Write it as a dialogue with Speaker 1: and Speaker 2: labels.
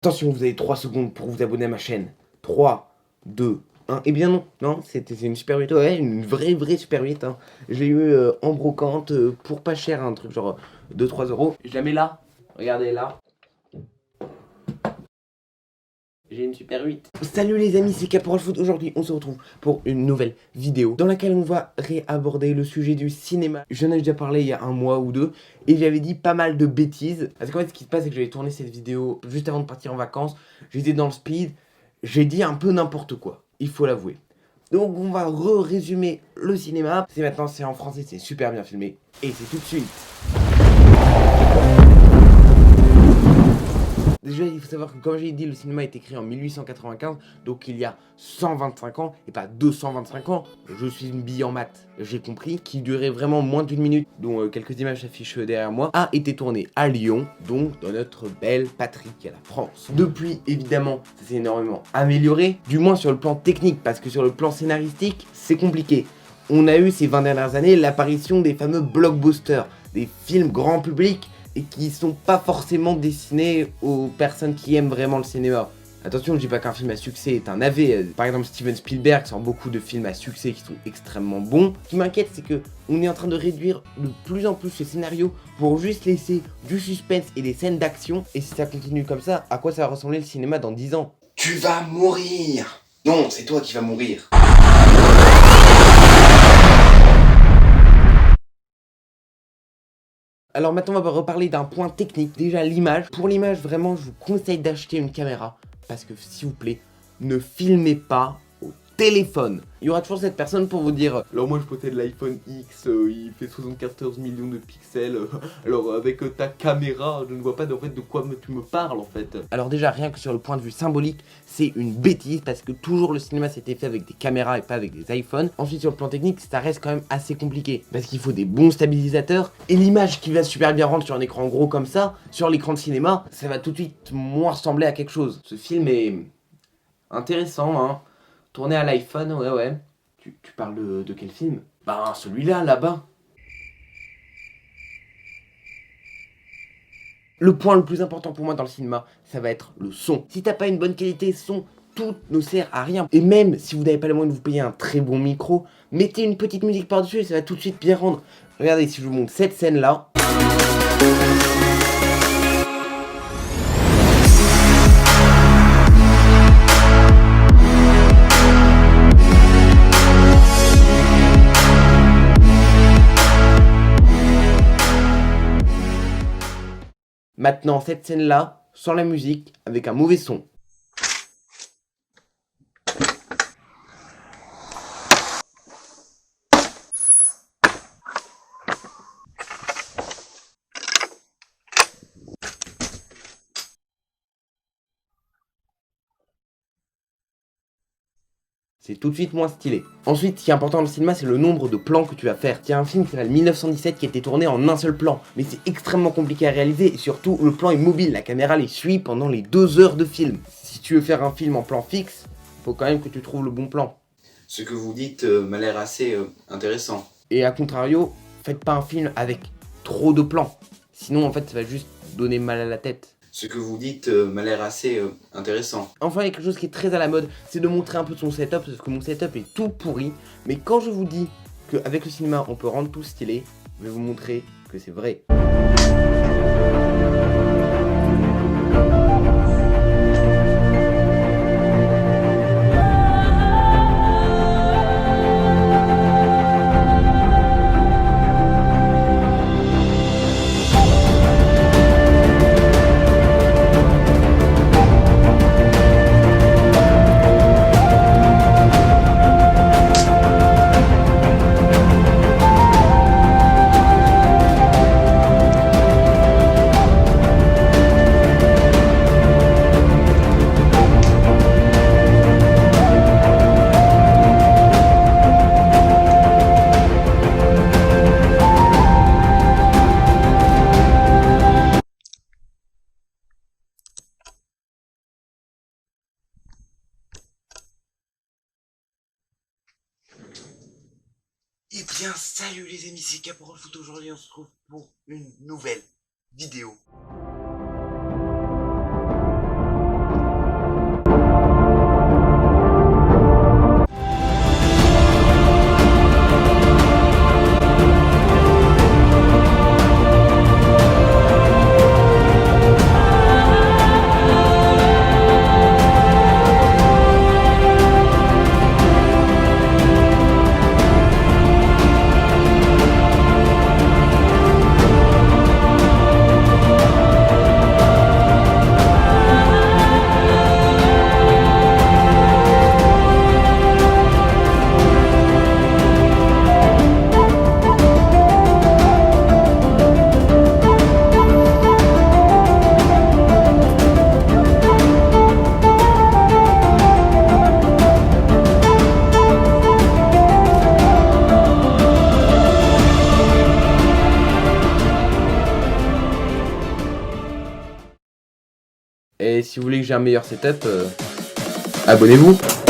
Speaker 1: Attention, vous avez 3 secondes pour vous abonner à ma chaîne. 3, 2, 1. Eh bien non, non, c'est une Super 8, ouais, une vraie Super 8. Hein. Je l'ai eu en brocante pour pas cher, un truc genre 2-3 euros. Je la mets là, regardez là. J'ai une Super 8. Salut les amis, c'est Caporal Foot. Aujourd'hui, on se retrouve pour une nouvelle vidéo dans laquelle on va réaborder le sujet du cinéma. J'en ai déjà parlé il y a un mois ou deux et j'avais dit pas mal de bêtises. Parce qu'en fait, ce qui se passe, c'est que j'avais tourné cette vidéo juste avant de partir en vacances. J'étais dans le speed, j'ai dit un peu n'importe quoi, il faut l'avouer. Donc, on va résumer le cinéma. C'est en français, c'est super bien filmé et c'est tout de suite. Déjà, il faut savoir que comme j'ai dit, le cinéma a été créé en 1895, donc il y a 125 ans, et pas 225 ans. Je suis une bille en maths, j'ai compris, qui durait vraiment moins d'une minute, dont quelques images s'affichent derrière moi, a été tourné à Lyon, donc dans notre belle patrie qu'est la France. Depuis, évidemment, ça s'est énormément amélioré, du moins sur le plan technique, parce que sur le plan scénaristique, c'est compliqué. On a eu ces 20 dernières années l'apparition des fameux blockbusters, des films grand public, et qui sont pas forcément destinés aux personnes qui aiment vraiment le cinéma. Attention, je dis pas qu'un film à succès est un AV. Par exemple, Steven Spielberg sort beaucoup de films à succès qui sont extrêmement bons. Ce qui m'inquiète, c'est que on est en train de réduire de plus en plus ce scénario pour juste laisser du suspense et des scènes d'action. Et si ça continue comme ça, à quoi ça va ressembler le cinéma dans 10 ans? Tu vas mourir! Non, c'est toi qui vas mourir. Alors maintenant on va reparler d'un point technique, déjà l'image. Pour l'image vraiment je vous conseille d'acheter une caméra parce que s'il vous plaît ne filmez pas au téléphone. Il y aura toujours cette personne pour vous dire alors moi je possède l'iPhone X, il fait 74 millions de pixels, alors avec ta caméra je ne vois pas en fait de quoi tu me parles en fait. Alors déjà rien que sur le point de vue symbolique c'est une bêtise parce que toujours le cinéma s'était fait avec des caméras et pas avec des iPhones. Ensuite sur le plan technique ça reste quand même assez compliqué parce qu'il faut des bons stabilisateurs et l'image qui va super bien rendre sur un écran gros comme ça, sur l'écran de cinéma, ça va tout de suite moins ressembler à quelque chose. Ce film est intéressant hein. Tourné à l'iPhone, ouais. Tu parles de quel film? Ben celui-là, là-bas. Le point le plus important pour moi dans le cinéma, ça va être le son. Si t'as pas une bonne qualité son, tout ne sert à rien. Et même si vous n'avez pas les moyens de vous payer un très bon micro, mettez une petite musique par-dessus et ça va tout de suite bien rendre. Regardez, si je vous montre cette scène-là. Maintenant, cette scène-là, sans la musique, avec un mauvais son. C'est tout de suite moins stylé. Ensuite, ce qui est important dans le cinéma, c'est le nombre de plans que tu vas faire. Il y a un film qui s'appelle 1917 qui a été tourné en un seul plan. Mais c'est extrêmement compliqué à réaliser et surtout, le plan est mobile. La caméra les suit pendant les 2 heures de film. Si tu veux faire un film en plan fixe, faut quand même que tu trouves le bon plan.
Speaker 2: Ce que vous dites m'a l'air assez intéressant.
Speaker 1: Et à contrario, faites pas un film avec trop de plans. Sinon, en fait, ça va juste donner mal à la tête.
Speaker 2: Ce que vous dites m'a l'air assez intéressant.
Speaker 1: Enfin, il y a quelque chose qui est très à la mode, c'est de montrer un peu son setup, parce que mon setup est tout pourri. Mais quand je vous dis qu'avec le cinéma, on peut rendre tout stylé, je vais vous montrer que c'est vrai. Eh bien, salut les amis, c'est Caporal Foot. Aujourd'hui, on se retrouve pour une nouvelle vidéo. si vous voulez que j'ai un meilleur setup, abonnez-vous.